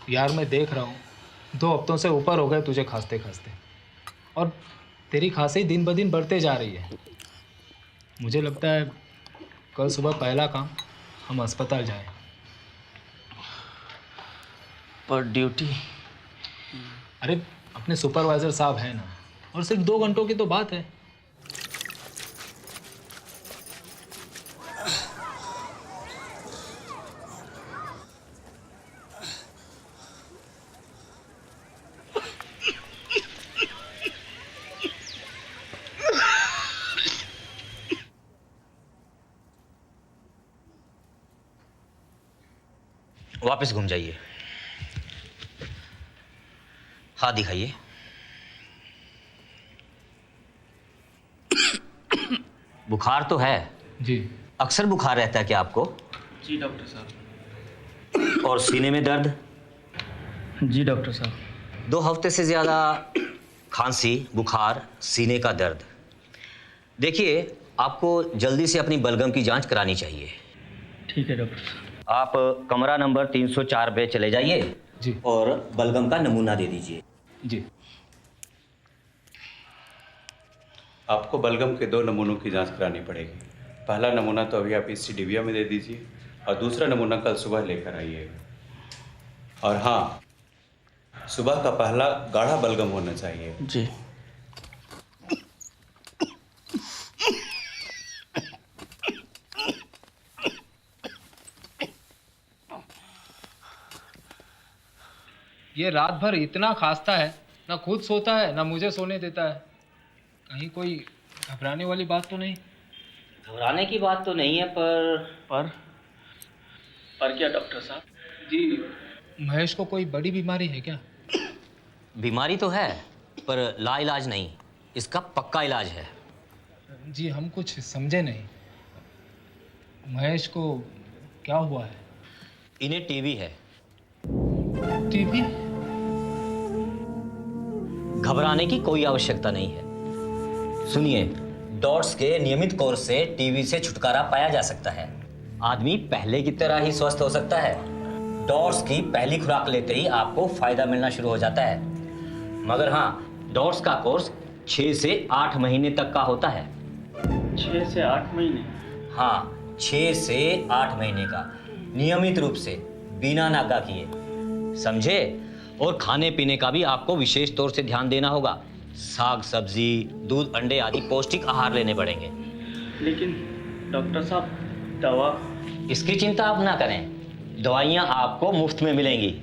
यार मैं देख रहा हूँ 2 हफ्तों से ऊपर हो गए तुझे खांसते खांसते, और तेरी खांसी दिन ब दिन बढ़ते जा रही है। मुझे लगता है कल सुबह पहला काम हम अस्पताल जाएं। पर ड्यूटी? अरे अपने सुपरवाइजर साहब हैं ना, और सिर्फ 2 घंटों की तो बात है। वापस घूम जाइए। हाथ दिखाइए। बुखार तो है जी। अक्सर बुखार रहता है क्या आपको? जी डॉक्टर साहब। और सीने में दर्द? जी डॉक्टर साहब। 2 हफ्ते से ज़्यादा खांसी, बुखार, सीने का दर्द। देखिए, आपको जल्दी से अपनी बलगम की जांच करानी चाहिए। ठीक है डॉक्टर साहब। आप कमरा नंबर 304 पे चले जाइए जी। और बलगम का नमूना दे दीजिए। जी। आपको बलगम के 2 नमूनों की जांच करानी पड़ेगी। पहला नमूना तो अभी आप इसी डिबिया में दे दीजिए, और दूसरा नमूना कल सुबह लेकर आइएगा। और हाँ, सुबह का पहला गाढ़ा बलगम होना चाहिए। जी। ये रात भर इतना खांसता है, ना खुद सोता है ना मुझे सोने देता है। कहीं कोई घबराने वाली बात तो नहीं? घबराने की बात तो नहीं है, पर क्या डॉक्टर साहब? जी, महेश को कोई बड़ी बीमारी है क्या? बीमारी तो है, पर लाइलाज नहीं। इसका पक्का इलाज है। जी, हम कुछ समझे नहीं। महेश को क्या हुआ है? इन्हें टीबी है। टीबी? घबराने की कोई आवश्यकता नहीं है। सुनिए, डॉट्स के नियमित कोर्स से टीबी से छुटकारा पाया जा सकता है। आदमी पहले की तरह ही स्वस्थ हो सकता है। डॉट्स की पहली खुराक लेते ही आपको फायदा मिलना शुरू हो जाता है। मगर हाँ, डॉट्स का कोर्स 6 से 8 महीने तक का होता है। 6 से 8 महीने? हाँ, 6 से 8 महीने का, नियमित रूप से, बिना नागा किए, समझे? और खाने पीने का भी आपको विशेष तौर से ध्यान देना होगा। साग सब्जी, दूध, अंडे आदि पौष्टिक आहार लेने पड़ेंगे। लेकिन डॉक्टर साहब, दवा? इसकी चिंता आप ना करें। दवाइयाँ आपको मुफ्त में मिलेंगी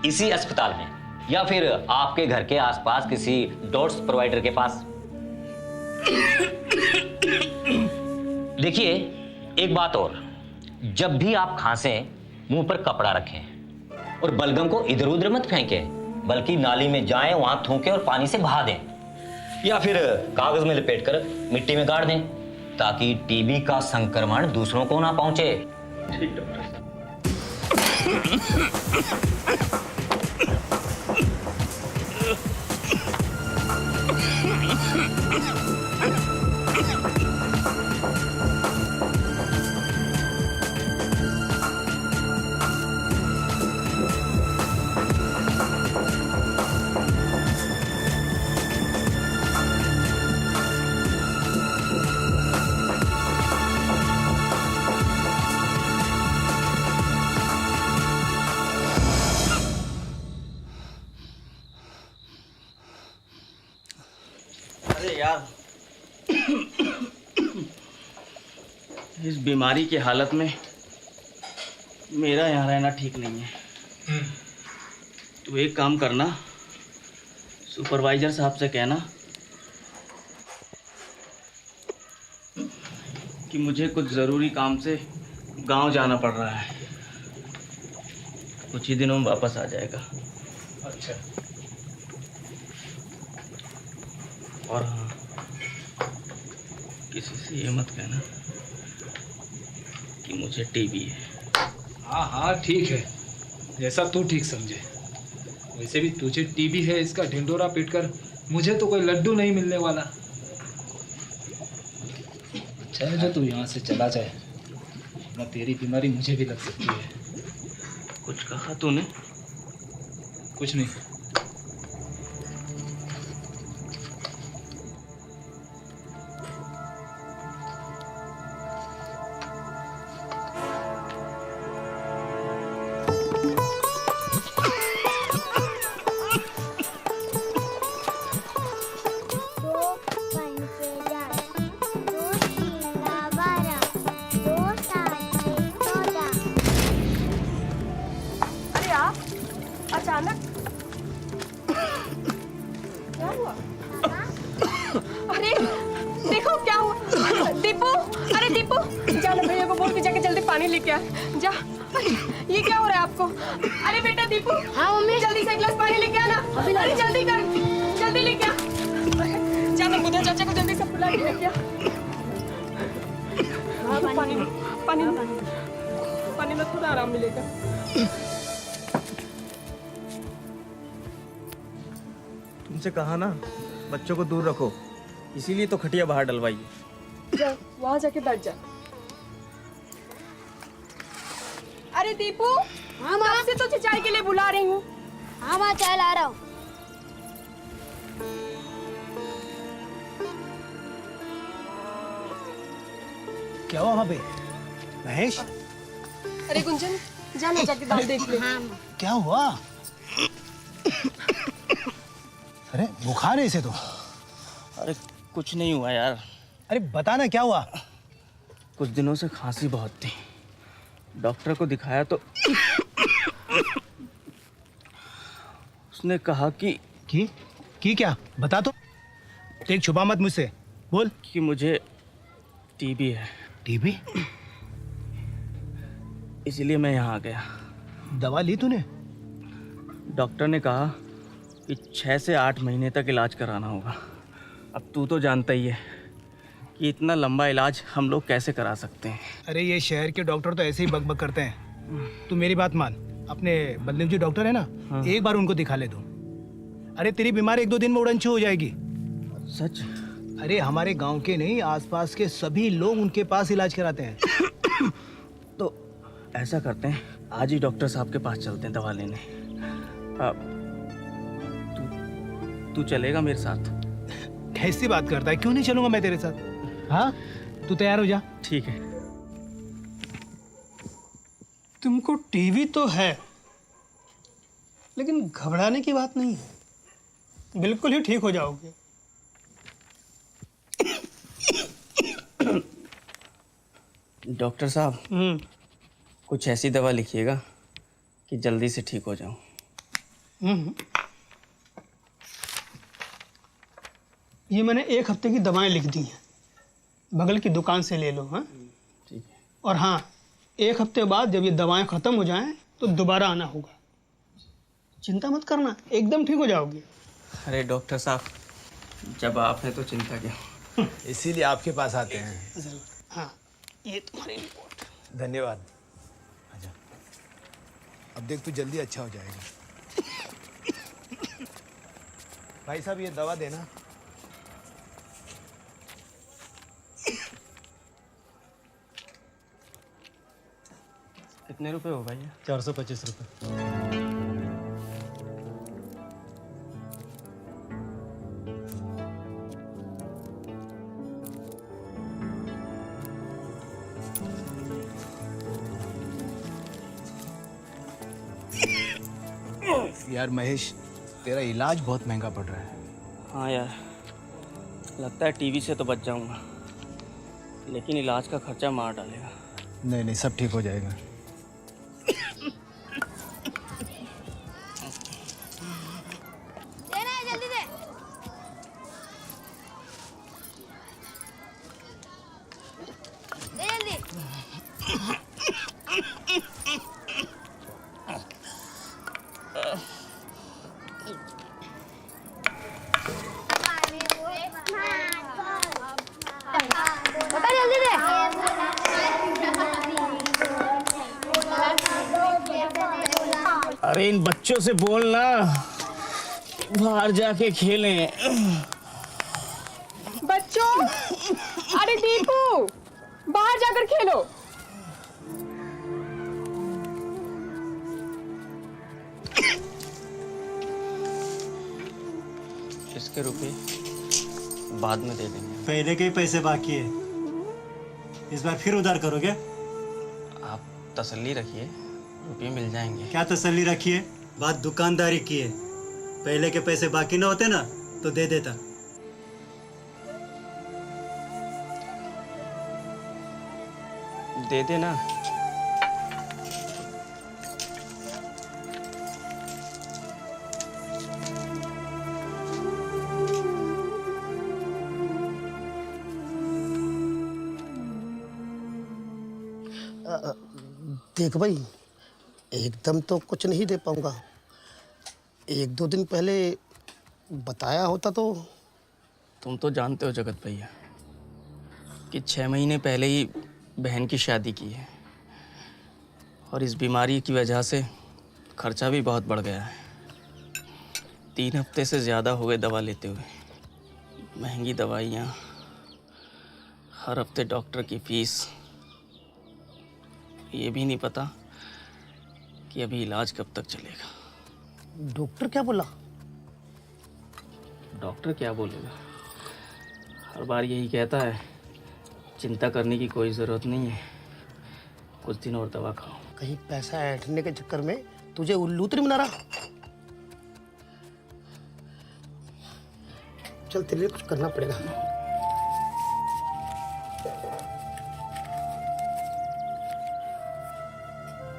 इसी अस्पताल में, या फिर आपके घर के आसपास किसी डॉट्स प्रोवाइडर के पास। देखिए, एक बात और, जब भी आप खांसें, मुंह पर कपड़ा रखें और बलगम को इधर उधर मत फेंकें, बल्कि नाली में जाएं, वहां थूकें और पानी से बहा दें, या फिर कागज में लपेटकर मिट्टी में गाड़ दें, ताकि टीबी का संक्रमण दूसरों को ना पहुंचे। ठीक डॉक्टर साहब। अरे यार, इस बीमारी की हालत में मेरा यहाँ रहना ठीक नहीं है। तू एक काम करना, सुपरवाइजर साहब से कहना कि मुझे कुछ ज़रूरी काम से गांव जाना पड़ रहा है। कुछ ही दिनों में वापस आ जाएगा। अच्छा। और हाँ, किसी से ये मत कहना कि मुझे टीबी है। हाँ हाँ ठीक है, जैसा तू ठीक समझे। वैसे भी तुझे टीबी है इसका ढिंडोरा पीटकर मुझे तो कोई लड्डू नहीं मिलने वाला। अच्छा है जो तू यहाँ से चला जाए, वरना तेरी बीमारी मुझे भी लग सकती है। कुछ कहा तूने? कुछ नहीं। अरे आप अचानक क्या हुआ? अरे देखो क्या हुआ। दीपू, अरे दीपू, जा ना भैया को बोल के जाके जल्दी पानी लेके आ। जा। अरे ये क्या हो रहा है आपको? अरे बेटा दीपू, हाँ मम्मी, जल्दी से एक गिलास पानी लेके आना। अरे जल्दी कर, जल्दी लेके आ। जा ना बुधा चाचा को जल्दी से बुला के लेके आ। पानी पानी पानी में थोड़ा आराम मिलेगा। तुमसे कहा ना बच्चों को दूर रखो, इसीलिए तो खटिया बाहर डलवाई है। जा वहां जाके बैठ जा। अरे दीपू, हाँ माँ। कब से तुझे चाय के लिए बुला रही हूँ। हाँ माँ, चाय ला रहा हूँ। क्या हुआ वहाँ पे? महेश, अरे गुंजन, जाना जाके दाल देख ले। हाँ माँ। क्या हुआ? अरे बुखार है इसे तो। अरे कुछ नहीं हुआ यार, अरे बता ना क्या हुआ? कुछ दिनों से खांसी बहुत थी, डॉक्टर को दिखाया तो उसने कहा की क्या? बता तो। देख छुपा मत मुझसे, बोल। कि मुझे टीबी है, टीबी? इसीलिए मैं यहाँ आ गया। दवा ली तूने? डॉक्टर ने कहा कि 6 से 8 महीने तक इलाज कराना होगा। अब तू तो जानता ही है कि इतना लंबा इलाज हम लोग कैसे करा सकते हैं। अरे ये शहर के डॉक्टर तो ऐसे ही बकबक करते हैं। तू मेरी बात मान, अपने बलदेव जी डॉक्टर है ना, हाँ। एक बार उनको दिखा ले दो। अरे तेरी बीमारी 1-2 दिन में उड़नछू हो जाएगी। सच? अरे हमारे गांव के नहीं, आसपास के सभी लोग उनके पास इलाज कराते हैं। तो ऐसा करते हैं, आज ही डॉक्टर साहब के पास चलते हैं दवा लेने। तू चलेगा मेरे साथ? कैसी बात करता है, क्यों नहीं चलूंगा मैं तेरे साथ। हाँ तू तैयार हो जा। ठीक है। तुमको टीवी तो है, लेकिन घबराने की बात नहीं है, बिल्कुल ही ठीक हो जाओगे। डॉक्टर साहब, कुछ ऐसी दवा लिखिएगा कि जल्दी से ठीक हो जाऊं। ये मैंने 1 हफ्ते की दवाएं लिख दी हैं, बगल की दुकान से ले लो। हाँ ठीक है। और हाँ, 1 हफ्ते बाद जब ये दवाएं ख़त्म हो जाएं तो दोबारा आना होगा। चिंता मत करना, एकदम ठीक हो जाओगे। अरे डॉक्टर साहब, जब आप हैं तो चिंता क्या। इसीलिए आपके पास आते हैं। ज़रूर। हाँ, ये तुम्हारी रिपोर्ट। धन्यवाद। आजा। अब देख तू जल्दी अच्छा हो जाएगा। भाई साहब ये दवा देना। कितने रुपए हो भैया? 425 रुपये। यार महेश, तेरा इलाज बहुत महंगा पड़ रहा है। हाँ यार, लगता है टीवी से तो बच जाऊंगा, लेकिन इलाज का खर्चा मार डालेगा। नहीं नहीं, सब ठीक हो जाएगा। देना है, जल्दी दे। दे जल्दी। बता जल्दी दे। अरे इन बच्चों से बोलना बाहर जाके खेलें। बच्चों, अरे दीपू, जाकर खेलो। इसके रुपए बाद में दे देंगे। पहले के ही पैसे बाकी है, इस बार फिर उधार करोगे? आप तसल्ली रखिए, रुपये मिल जाएंगे। क्या तसल्ली रखी है? बात दुकानदारी की है। पहले के पैसे बाकी ना होते ना तो दे देता। दे देना। देख भाई, एकदम तो कुछ नहीं दे पाऊंगा। एक दो दिन पहले बताया होता तो। तुम तो जानते हो जगत भैया कि 6 महीने पहले ही बहन की शादी की है और इस बीमारी की वजह से खर्चा भी बहुत बढ़ गया है। 3 हफ्ते से ज़्यादा हो गए दवा लेते हुए। महंगी दवाइयाँ, हर हफ्ते डॉक्टर की फीस। ये भी नहीं पता कि अभी इलाज कब तक चलेगा। डॉक्टर क्या बोला? डॉक्टर क्या बोलेगा, हर बार यही कहता है, चिंता करने की कोई ज़रूरत नहीं है, कुछ दिन और दवा खाओ। कहीं पैसा ऐंठने के चक्कर में तुझे उल्लू तो नहीं बना रहा? चल, तेरे लिए कुछ करना पड़ेगा।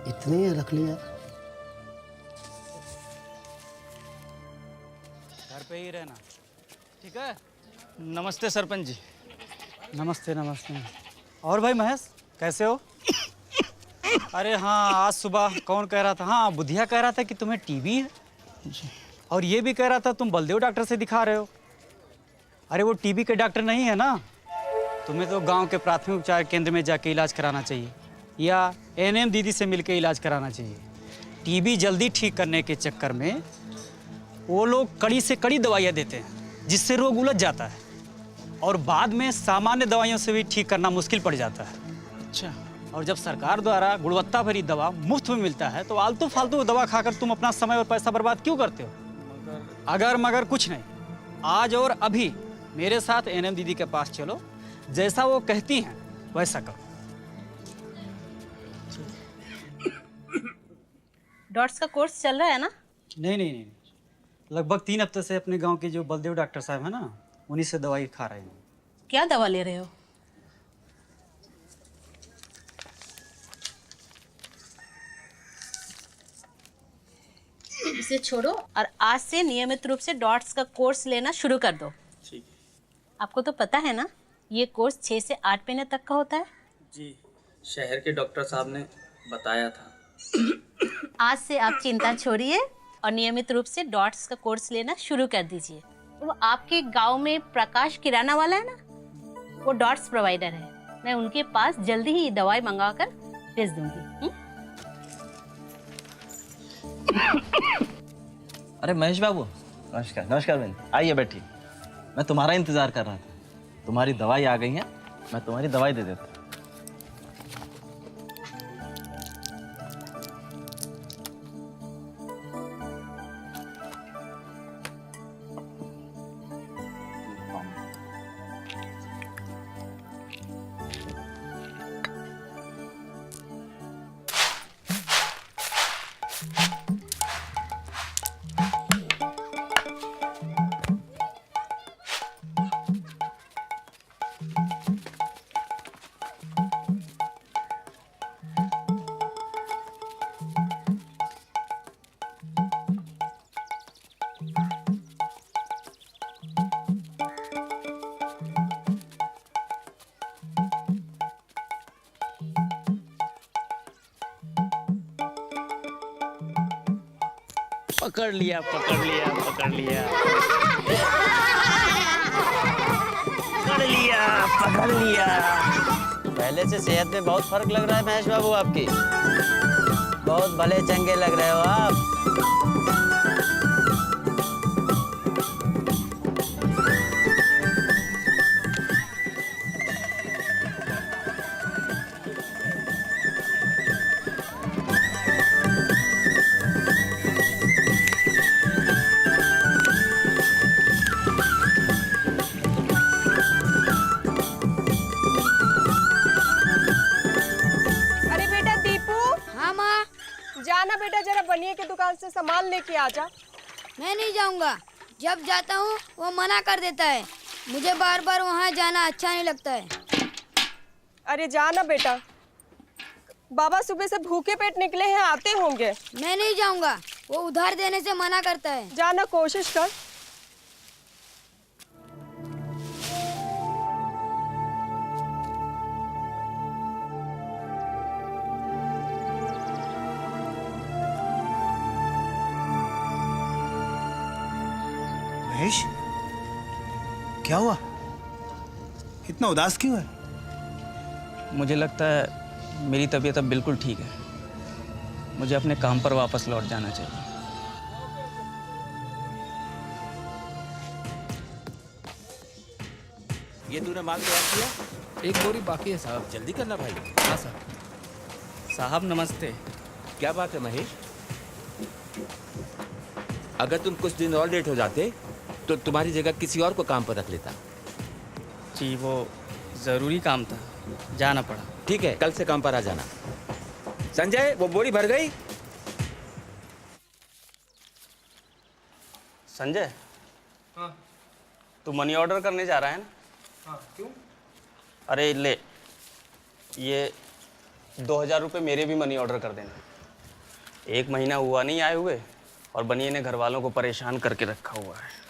इतने ही रख लिया। घर पे ही रहना, ठीक है? नमस्ते सरपंच जी। नमस्ते नमस्ते। और भाई महेश, कैसे हो? अरे हाँ, आज सुबह कौन कह रहा था? हाँ, बुधिया कह रहा था कि तुम्हें टीबी है जी। और ये भी कह रहा था तुम बलदेव डॉक्टर से दिखा रहे हो। अरे वो टीबी के डॉक्टर नहीं है ना, तुम्हें तो गांव के प्राथमिक उपचार केंद्र में जाके इलाज कराना चाहिए या एनएम दीदी से मिलके इलाज कराना चाहिए। टीबी जल्दी ठीक करने के चक्कर में वो लोग कड़ी से कड़ी दवाइयाँ देते हैं जिससे रोग उलझ जाता है और बाद में सामान्य दवाइयों से भी ठीक करना मुश्किल पड़ जाता है। अच्छा, और जब सरकार द्वारा गुणवत्ता भरी दवा मुफ्त में मिलता है तो आलतू फालतू दवा खाकर तुम अपना समय और पैसा बर्बाद क्यों करते हो? अगर मगर कुछ नहीं, आज और अभी मेरे साथ एनएम दीदी के पास चलो, जैसा वो कहती हैं वैसा करो। डॉट्स का कोर्स चल रहा है ना? नहीं, लगभग 3 हफ्ते से अपने गांव के जो बलदेव डॉक्टर साहब हैं ना, उन्हीं से दवाई खा रहे हैं। क्या दवा ले रहे हो? इसे छोड़ो और आज से नियमित रूप से डॉट्स का कोर्स लेना शुरू कर दो। ठीक है आपको तो पता है ना, ये कोर्स 6 से 8 महीने तक का होता है। जी, शहर के डॉक्टर साहब ने बताया था। आज से आप चिंता छोड़िए और नियमित रूप से डॉट्स का कोर्स लेना शुरू कर दीजिए। वो आपके गांव में प्रकाश किराना वाला है ना, वो डॉट्स प्रोवाइडर है। मैं उनके पास जल्दी ही दवाई मंगाकर भेज दूंगी। अरे महेश बाबू, नमस्कार। नमस्कार बहन, आइए बैठिए। मैं तुम्हारा इंतजार कर रहा था। तुम्हारी दवाई आ गई है, मैं तुम्हारी दवाई दे देता हूँ। पकड़ लिया, पकड़ लिया, पकड़ लिया, पकड़ लिया, पकड़ लिया। पहले से सेहत में बहुत फर्क लग रहा है महेश बाबू आपकी। बहुत भले चंगे लग रहे हो आप। के दुकान से सामान लेके आ जा। मैं नहीं जाऊंगा। जब जाता हूँ वो मना कर देता है। मुझे बार बार वहाँ जाना अच्छा नहीं लगता है। अरे जा ना बेटा, बाबा सुबह से भूखे पेट निकले हैं, आते होंगे। मैं नहीं जाऊंगा, वो उधार देने से मना करता है। जाना कोशिश कर। महेश, क्या हुआ? इतना उदास क्यों है? मुझे लगता है मेरी तबीयत अब बिल्कुल ठीक है। मुझे अपने काम पर वापस लौट जाना चाहिए। ये तूने माल तैयार किया? एक बोरी बाकी है साहब। जल्दी करना भाई। हाँ साहब। साहब नमस्ते। क्या बात है महेश? अगर तुम कुछ दिन और लेट हो जाते तो तुम्हारी जगह किसी और को काम पर रख लेता। जी वो ज़रूरी काम था, जाना पड़ा। ठीक है, कल से काम पर आ जाना। संजय, वो बोरी भर गई? संजय, हाँ। तू मनी ऑर्डर करने जा रहा है ना? हाँ, क्यों? अरे ले, ये 2000 रुपये मेरे भी मनी ऑर्डर कर देना। 1 महीना हुआ नहीं आए हुए और बनिए ने घर वालों को परेशान करके रखा हुआ है।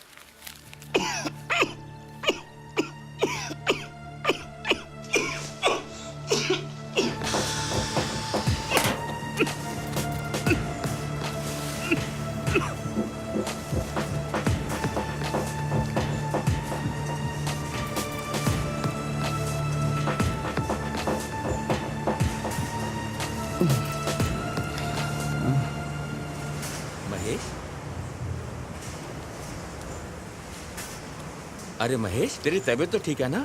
अरे महेश, तेरी तबीयत तो ठीक है ना?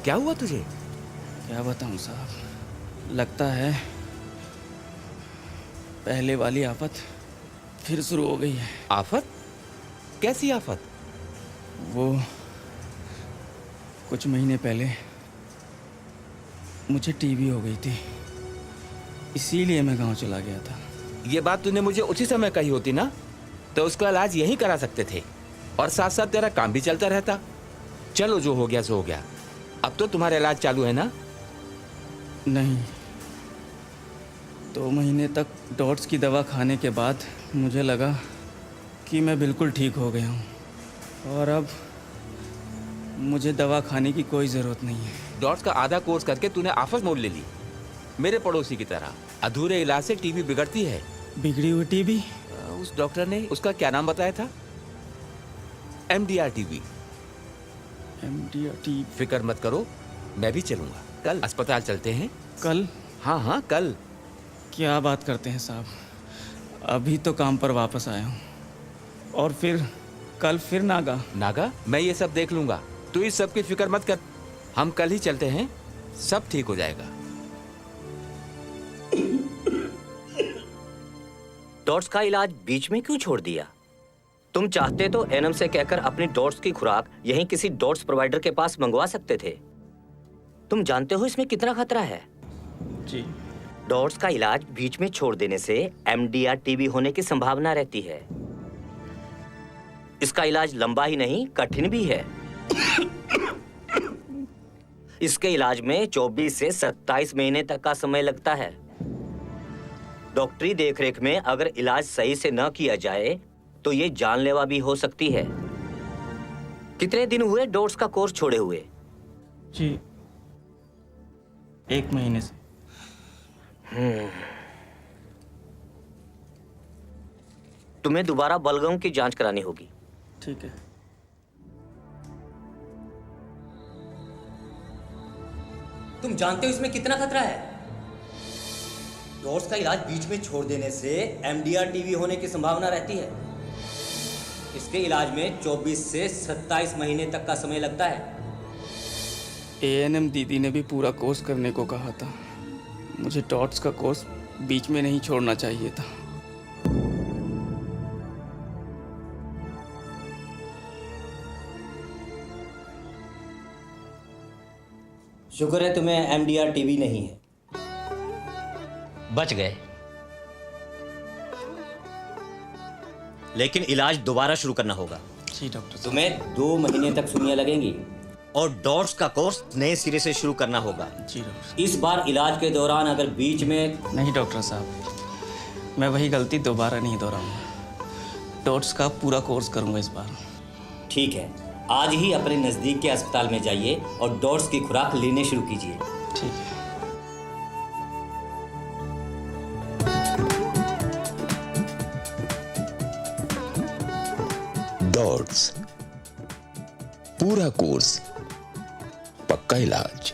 क्या हुआ तुझे? क्या बताऊं साहब, लगता है पहले वाली आफत फिर शुरू हो गई है। आफत? कैसी आफत? वो कुछ महीने पहले मुझे टीबी हो गई थी, इसीलिए मैं गांव चला गया था। ये बात तूने मुझे उसी समय कही होती ना, तो उसका इलाज यहीं करा सकते थे और साथ साथ तेरा काम भी चलता रहता। चलो, जो हो गया सो हो गया। अब तो तुम्हारा इलाज चालू है ना? नहीं, 2 महीने तक डॉट्स की दवा खाने के बाद मुझे लगा कि मैं बिल्कुल ठीक हो गया हूँ और अब मुझे दवा खाने की कोई ज़रूरत नहीं है। डॉट्स का आधा कोर्स करके तूने आफत मोड़ ले ली, मेरे पड़ोसी की तरह। अधूरे इलाज से टीबी बिगड़ती है। बिगड़ी हुई टीबी? उस डॉक्टर ने उसका क्या नाम बताया था? MDR TB. MDR TB? फिक्र मत करो, मैं भी चलूंगा। कल अस्पताल चलते हैं। कल? हाँ हाँ, कल। क्या बात करते हैं साहब, अभी तो काम पर वापस आया हूँ और फिर कल फिर नागा। नागा? मैं ये सब देख लूंगा, तू इस सब की फिक्र मत कर। हम कल ही चलते हैं, सब ठीक हो जाएगा। डॉट्स का इलाज बीच में क्यों छोड़ दिया? तुम चाहते तो एनम से कहकर अपनी डॉट्स की खुराक यहीं किसी डॉट्स प्रोवाइडर के पास मंगवा सकते थे। तुम जानते हो इसमें कितना खतरा है? जी। डॉट्स का इलाज बीच में छोड़ देने से MDR टीबी होने की संभावना रहती है। इसका इलाज लंबा ही नहीं, कठिन भी है। इसके इलाज में 24 से 27 महीने तक का समय लगता है। डॉक्टरी देखरेख में अगर इलाज सही से न किया जाए तो ये जानलेवा भी हो सकती है। कितने दिन हुए डॉट्स का कोर्स छोड़े हुए? जी 1 महीने से। तुम्हें दोबारा बलगम की जांच करानी होगी। ठीक है। तुम जानते हो इसमें कितना खतरा है? डॉट्स का इलाज बीच में छोड़ देने से MDR टीबी होने की संभावना रहती है। इसके इलाज में 24 से 27 महीने तक का समय लगता है। ANM दीदी ने भी पूरा कोर्स करने को कहा था। मुझे डॉट्स का कोर्स बीच में नहीं छोड़ना चाहिए था। शुक्र है तुम्हें MDR टीबी नहीं है। बच गए। लेकिन इलाज दोबारा शुरू करना होगा। जी डॉक्टर। तुम्हें 2 महीने तक सुइयां लगेंगी और डॉट्स का कोर्स नए सिरे से शुरू करना होगा। जी डॉक्टर। इस बार इलाज के दौरान अगर बीच में नहीं डॉक्टर साहब, मैं वही गलती दोबारा नहीं दोहराऊंगा। डॉट्स का पूरा कोर्स करूंगा इस बार। ठीक है, आज ही अपने नज़दीक के अस्पताल में जाइए और डॉट्स की खुराक लेने शुरू कीजिए। ठीक है। डॉट्स, पूरा कोर्स, पक्का इलाज।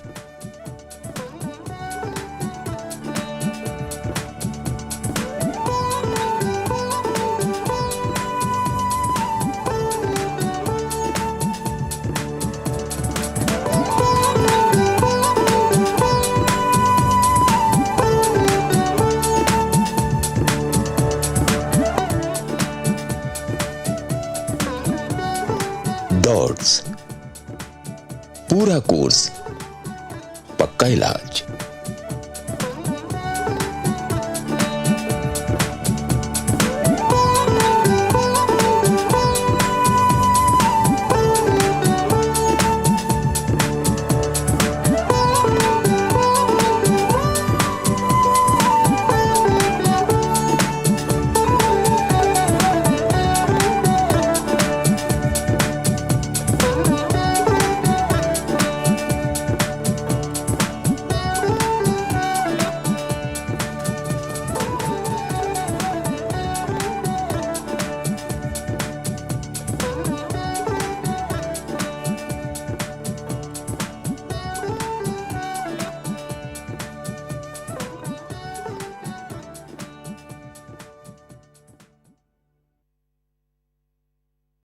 डॉट्स, पूरा कोर्स, पक्का इलाज।